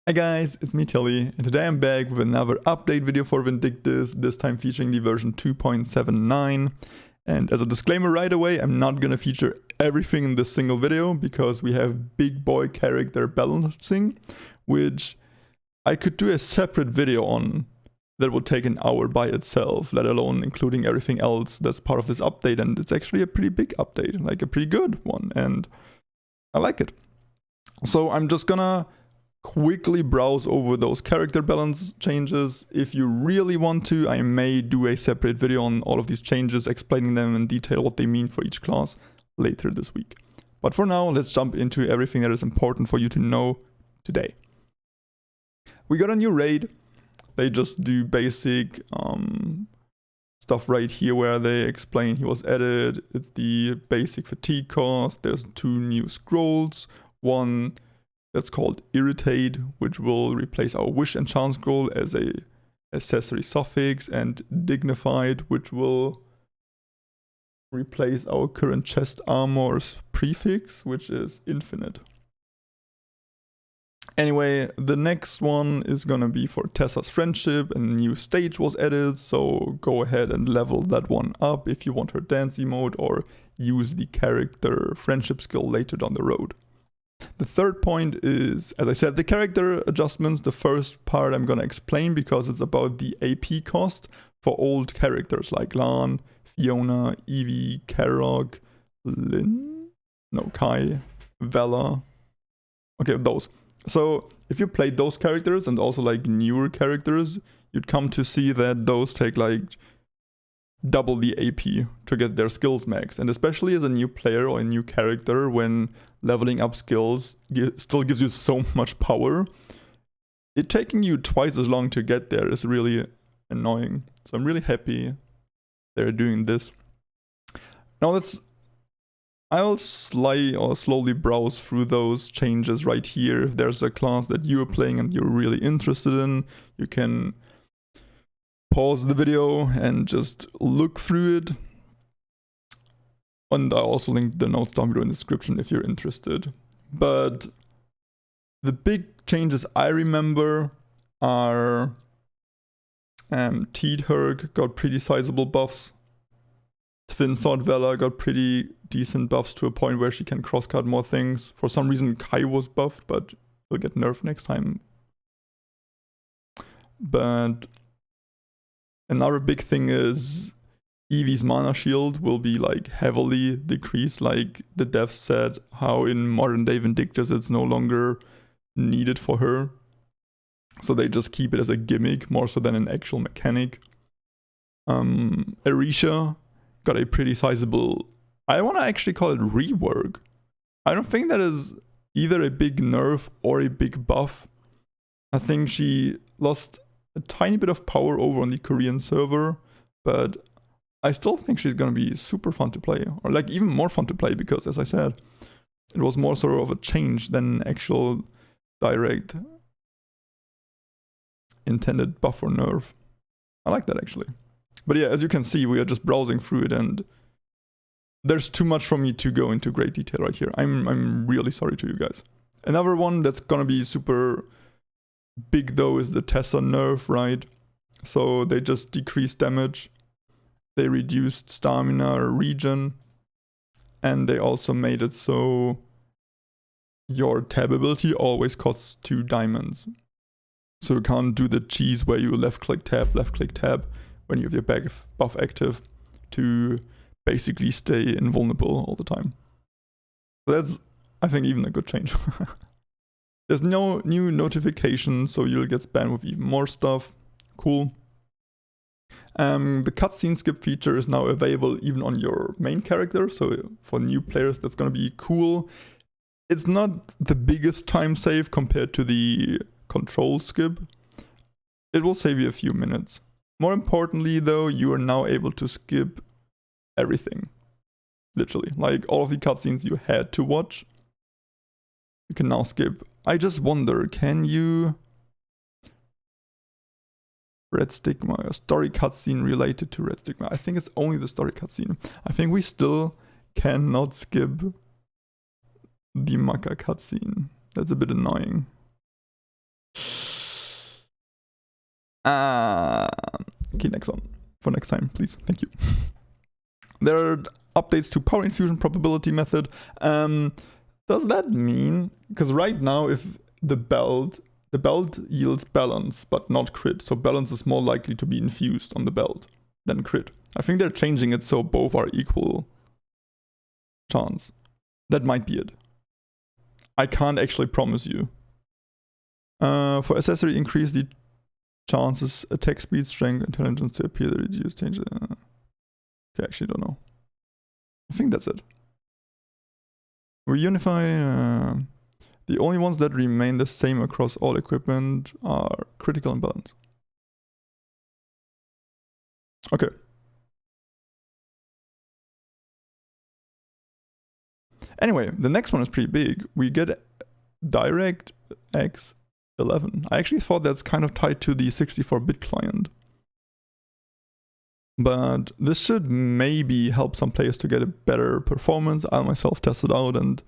Hi guys, it's me Tilly, and today I'm back with another update video for Vindictus, this time featuring the version 2.79. And as a disclaimer right away, I'm not gonna feature everything in this single video, because we have big boy character balancing, which I could do a separate video on that would take an hour by itself, let alone including everything else that's part of this update, and it's actually a pretty big update, like a pretty good one, and I like it. So I'm just gonna quickly browse over those character balance changes. If you really want to, I may do a separate video on all of these changes, explaining them in detail, what they mean for each class, later this week. But for now, let's jump into everything that is important for you to know today. We got a new raid. They just do basic stuff right here where they explain he was added. It's the basic fatigue cost. There's 2 new scrolls. One that's called Irritate, which will replace our Wish and Chance scroll as a accessory suffix, and Dignified, which will replace our current chest armor's prefix, which is Infinite. Anyway, the next one is gonna be for Tessa's Friendship. A new stage was added, so go ahead and level that one up if you want her dance emote or use the character friendship skill later down the road. The third point is, as I said, the character adjustments. The first part I'm gonna explain because it's about the AP cost for old characters like Lan, Fiona, Evie, Karok, Kai, Vela. Okay, those. So if you played those characters and also like newer characters, you'd come to see that those take like double the AP to get their skills max. And especially as a new player or a new character, when leveling up skills still gives you so much power, it taking you twice as long to get there is really annoying. So I'm really happy they're doing this. Now I'll slowly browse through those changes right here. If there's a class that you're playing and you're really interested in, you can pause the video and just look through it. And I'll also link the notes down below in the description if you're interested. But the big changes I remember are Teedherg got pretty sizable buffs. Twin Sword Vela got pretty decent buffs to a point where she can crosscut more things. For some reason Kai was buffed, but will get nerfed next time. But another big thing is Evie's mana shield will be like heavily decreased, like the devs said, how in modern day Vindictus it's no longer needed for her. So they just keep it as a gimmick more so than an actual mechanic. Arisha got a pretty sizable, I want to actually call it rework. I don't think that is either a big nerf or a big buff. I think she lost a tiny bit of power over on the Korean server, but I still think she's gonna be super fun to play, or like even more fun to play, because as I said, it was more sort of a change than an actual direct intended buff or nerf. I like that actually. But yeah, as you can see, we are just browsing through it and there's too much for me to go into great detail right here. I'm really sorry to you guys. Another one that's gonna be super big though is the Tessa nerf, right? So they just decreased damage. They reduced stamina regen, and they also made it so your tab ability always costs 2 diamonds. So you can't do the cheese where you left click tab when you have your buff active to basically stay invulnerable all the time. So that's, I think, even a good change. There's no new notifications, so you'll get spammed with even more stuff. Cool. The cutscene skip feature is now available even on your main character, so for new players that's gonna be cool. It's not the biggest time save compared to the control skip. It will save you a few minutes. More importantly though, you are now able to skip everything. Literally, like all of the cutscenes you had to watch, you can now skip. I just wonder, can you... Red Stigma, a story cutscene related to Red Stigma. I think it's only the story cutscene. I think we still cannot skip the Maka cutscene. That's a bit annoying. Okay, next one. For next time, please. Thank you. There are updates to power infusion probability method. Does that mean, because right now if the belt yields balance but not crit, so balance is more likely to be infused on the belt than crit. I think they're changing it so both are equal chance. That might be it. I can't actually promise you. For accessory, increase the chances, attack speed, strength, intelligence to appear, reduce, change. Okay, I actually don't know. I think that's it. Reunify. The only ones that remain the same across all equipment are critical and balance. Okay. Anyway, the next one is pretty big. We get Direct X 11. I actually thought that's kind of tied to the 64-bit client. But this should maybe help some players to get a better performance. I'll myself test it out and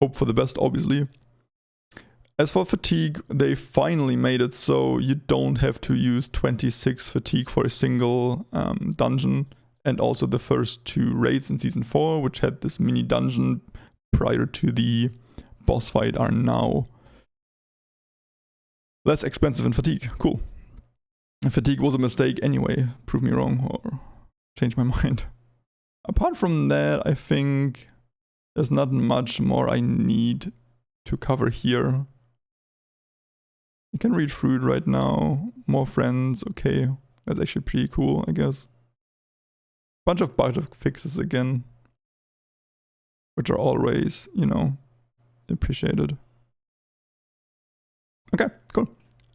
hope for the best, obviously. As for fatigue, they finally made it so you don't have to use 26 fatigue for a single dungeon. And also the first 2 raids in Season 4, which had this mini dungeon prior to the boss fight, are now less expensive in fatigue. Cool. Fatigue was a mistake anyway. Prove me wrong or change my mind. Apart from that, I think there's not much more I need to cover here. I can read through it right now. More friends, okay. That's actually pretty cool, I guess. Bunch of bug fixes again, which are always, you know, appreciated. Okay, cool.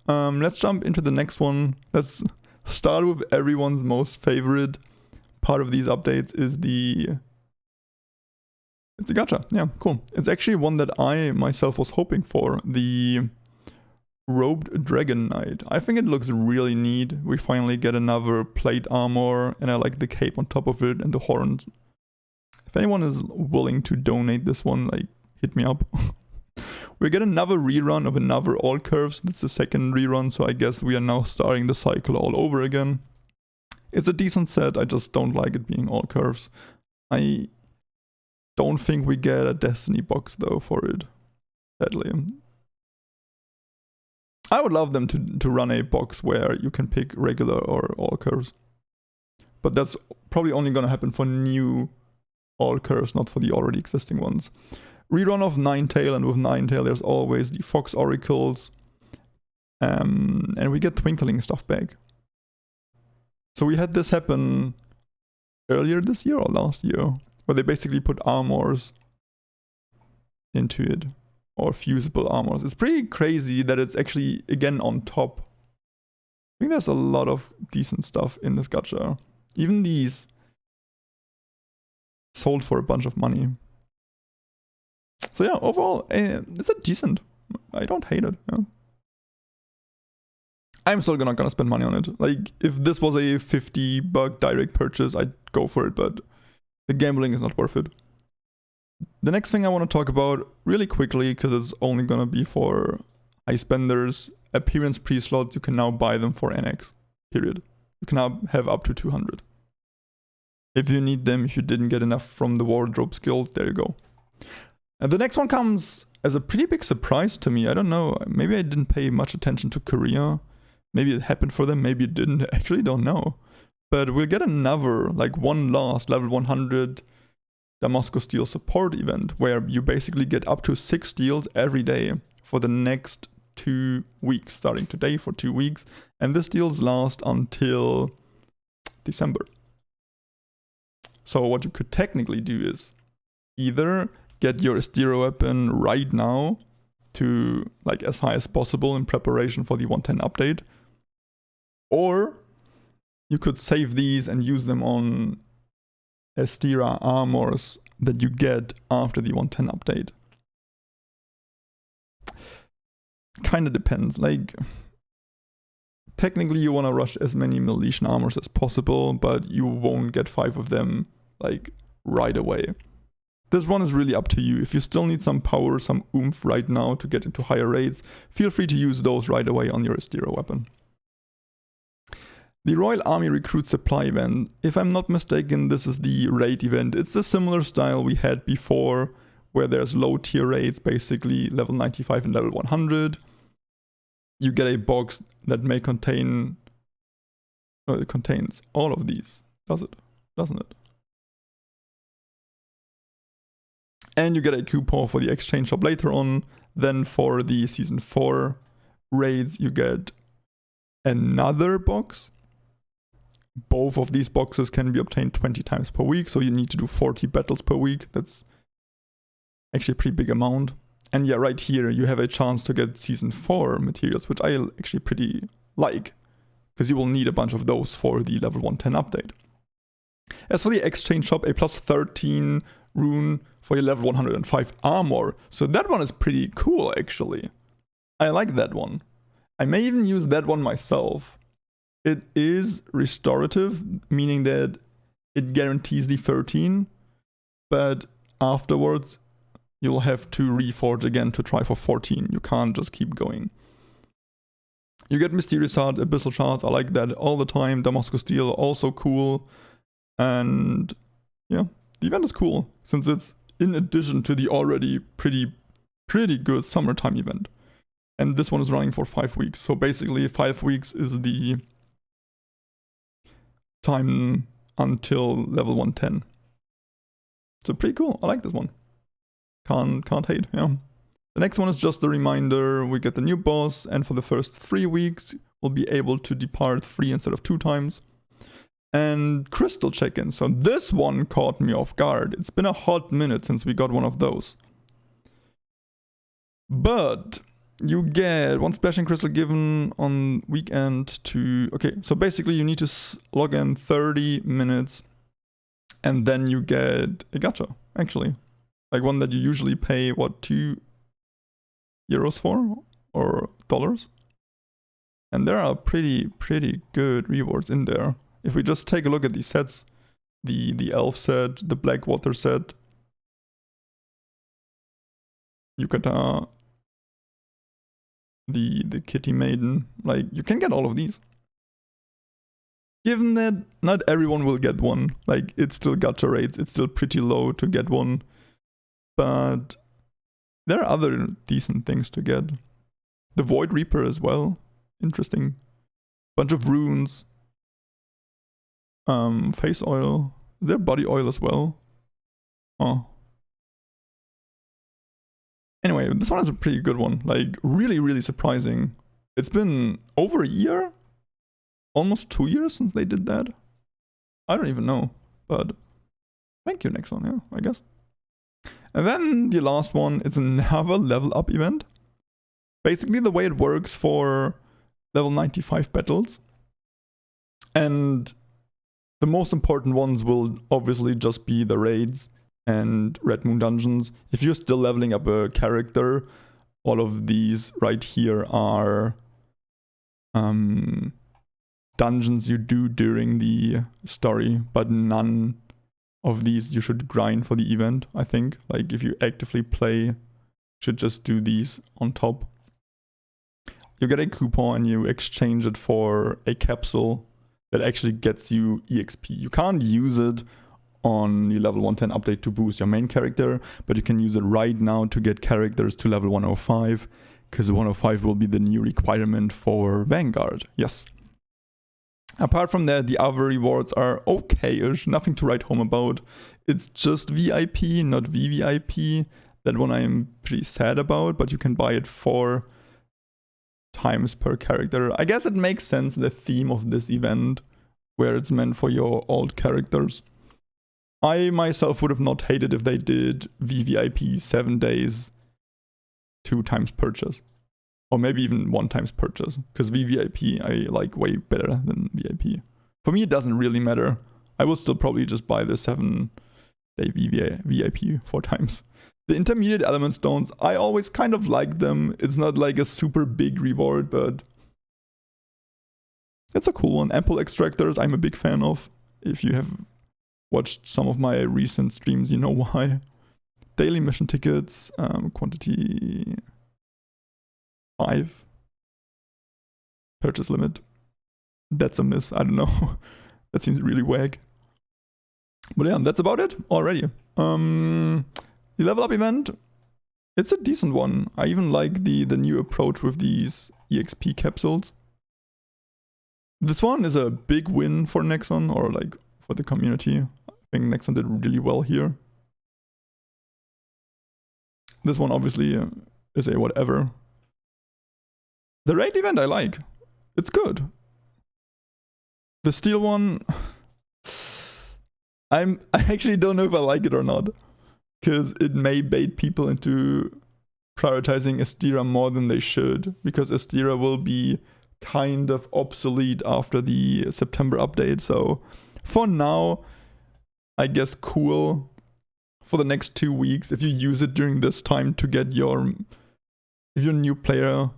Let's jump into the next one. Let's start with everyone's most favorite part of these updates is it's the gacha. Yeah, cool. It's actually one that I myself was hoping for, the Robed Dragon Knight. I think it looks really neat. We finally get another plate armor, and I like the cape on top of it and the horns. If anyone is willing to donate this one, like, hit me up. We get another rerun of another all curves. That's the second rerun, so I guess we are now starting the cycle all over again. It's a decent set, I just don't like it being all curves. I don't think we get a Destiny box though for it, sadly. I would love them to run a box where you can pick regular or all curves. But that's probably only gonna happen for new all curves, not for the already existing ones. Rerun of Ninetail, and with Ninetail there's always the Fox Oracles. And we get Twinkling stuff back. So we had this happen earlier this year or last year, where they basically put armors into it. Or fusible armors. It's pretty crazy that it's actually, again, on top. I think there's a lot of decent stuff in this gacha. Even these sold for a bunch of money. So yeah, overall, it's a decent. I don't hate it. Yeah. I'm still not gonna spend money on it. Like, if this was a $50 direct purchase, I'd go for it, but the gambling is not worth it. The next thing I want to talk about really quickly, because it's only gonna be for high spenders, appearance pre-slots, you can now buy them for NX, period. You can now have up to 200. If you need them, if you didn't get enough from the wardrobe skills, there you go. And the next one comes as a pretty big surprise to me. I don't know, maybe I didn't pay much attention to Korea. Maybe it happened for them, maybe it didn't, I actually don't know. But we'll get another, like one last level 100 Damascus Steel support event, where you basically get up to 6 steals every day for the next 2 weeks, starting today for 2 weeks. And the steals last until December. So what you could technically do is either get your Estero weapon right now to like as high as possible in preparation for the 110 update, or you could save these and use them on Estera armors that you get after the 110 update. Kinda depends, like technically you wanna rush as many Miletian armors as possible, but you won't get 5 of them like right away. This one is really up to you. If you still need some power, some oomph right now to get into higher raids, feel free to use those right away on your Estero weapon. The Royal Army Recruit Supply event. If I'm not mistaken, this is the raid event. It's a similar style we had before, where there's low tier raids, basically level 95 and level 100. You get a box that may contain... it contains all of these. Does it? Doesn't it? And you get a coupon for the exchange shop later on. Then for the Season 4 raids, you get another box. Both of these boxes can be obtained 20 times per week, so you need to do 40 battles per week. That's actually a pretty big amount. And yeah, right here you have a chance to get Season 4 materials, which I actually pretty like, because you will need a bunch of those for the level 110 update. As for the exchange shop, a plus 13 rune for your level 105 armor. So that one is pretty cool, actually. I like that one. I may even use that one myself. It is restorative, meaning that it guarantees the 13, but afterwards you'll have to reforge again to try for 14. You can't just keep going. You get Mysterious Heart, Abyssal Shards, I like that all the time. Damascus Steel, also cool. And yeah, the event is cool, since it's in addition to the already pretty good summertime event. And this one is running for 5 weeks, so basically 5 weeks is the time until level 110. So pretty cool, I like this one. Can't hate, yeah. The next one is just a reminder, we get the new boss, and for the first 3 weeks, we'll be able to depart 3 instead of 2 times. And crystal check-in, so this one caught me off guard. It's been a hot minute since we got one of those. But you get 1 splashing crystal given on weekend to... Okay, so basically you need to log in 30 minutes and then you get a gacha, actually. Like one that you usually pay, what, €2 for? Or dollars? And there are pretty good rewards in there. If we just take a look at these sets, the elf set, the Blackwater set, Yukata, the Kitty Maiden, like you can get all of these. Given that not everyone will get one, like it's still gacha rates, it's still pretty low to get one, but there are other decent things to get. The Void Reaper as well, interesting. Bunch of runes. Face oil. Is there body oil as well? Oh. Anyway, this one is a pretty good one. Like, really surprising. It's been over a year? Almost 2 years since they did that? I don't even know. But thank you, next one, yeah, I guess. And then the last one, it's another level up event. Basically the way it works for level 95 battles. And the most important ones will obviously just be the raids and Red Moon dungeons. If you're still leveling up a character, all of these right here are dungeons you do during the story, but none of these you should grind for the event, I think. Like if you actively play, you should just do these on top. You get a coupon and you exchange it for a capsule that actually gets you EXP. You can't use it on your level 110 update to boost your main character, but you can use it right now to get characters to level 105, because 105 will be the new requirement for Vanguard, yes. Apart from that, the other rewards are okay-ish, nothing to write home about. It's just VIP, not VVIP. That one I'm pretty sad about, but you can buy it 4 times per character. I guess it makes sense, the theme of this event, where it's meant for your old characters. I myself would have not hated if they did VVIP 7 days, 2 times purchase. Or maybe even 1 times purchase, because VVIP I like way better than VIP. For me it doesn't really matter. I will still probably just buy the 7-day VIP 4 times. The intermediate element stones, I always kind of like them. It's not like a super big reward, but it's a cool one. Ample extractors, I'm a big fan of. If you have watched some of my recent streams, you know why. Daily mission tickets, quantity 5. Purchase limit. that's a miss. I don't know. That seems really wag. But yeah, that's about it already. The level up event, it's a decent one. I even like the new approach with these EXP capsules. This one is a big win for Nexon, or like for the community. I think Nexon did really well here. This one obviously is a whatever. The raid event I like. It's good. The steel one, I actually don't know if I like it or not, because it may bait people into prioritizing Estira more than they should, because Estira will be kind of obsolete after the September update. So for now, I guess cool. For the next 2 weeks, if you use it during this time to get your, if you're a new player,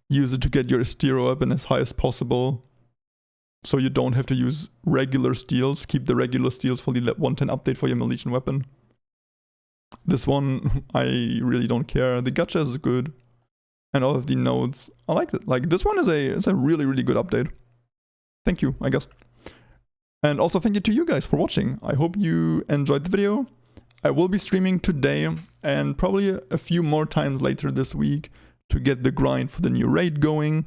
use it to get your Estira weapon as high as possible. So you don't have to use regular steals. Keep the regular steals for the 110 update for your Milesian weapon. This one, I really don't care. The Gachas is good. And all of the nodes, I like it. Like, this one is a really, really good update. Thank you, I guess. And also thank you to you guys for watching. I hope you enjoyed the video. I will be streaming today and probably a few more times later this week to get the grind for the new raid going.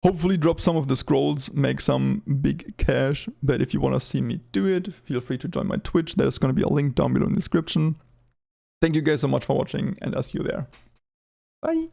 Hopefully drop some of the scrolls, make some big cash, but if you want to see me do it, feel free to join my Twitch. There's going to be a link down below in the description. Thank you guys so much for watching, and I'll see you there. Bye!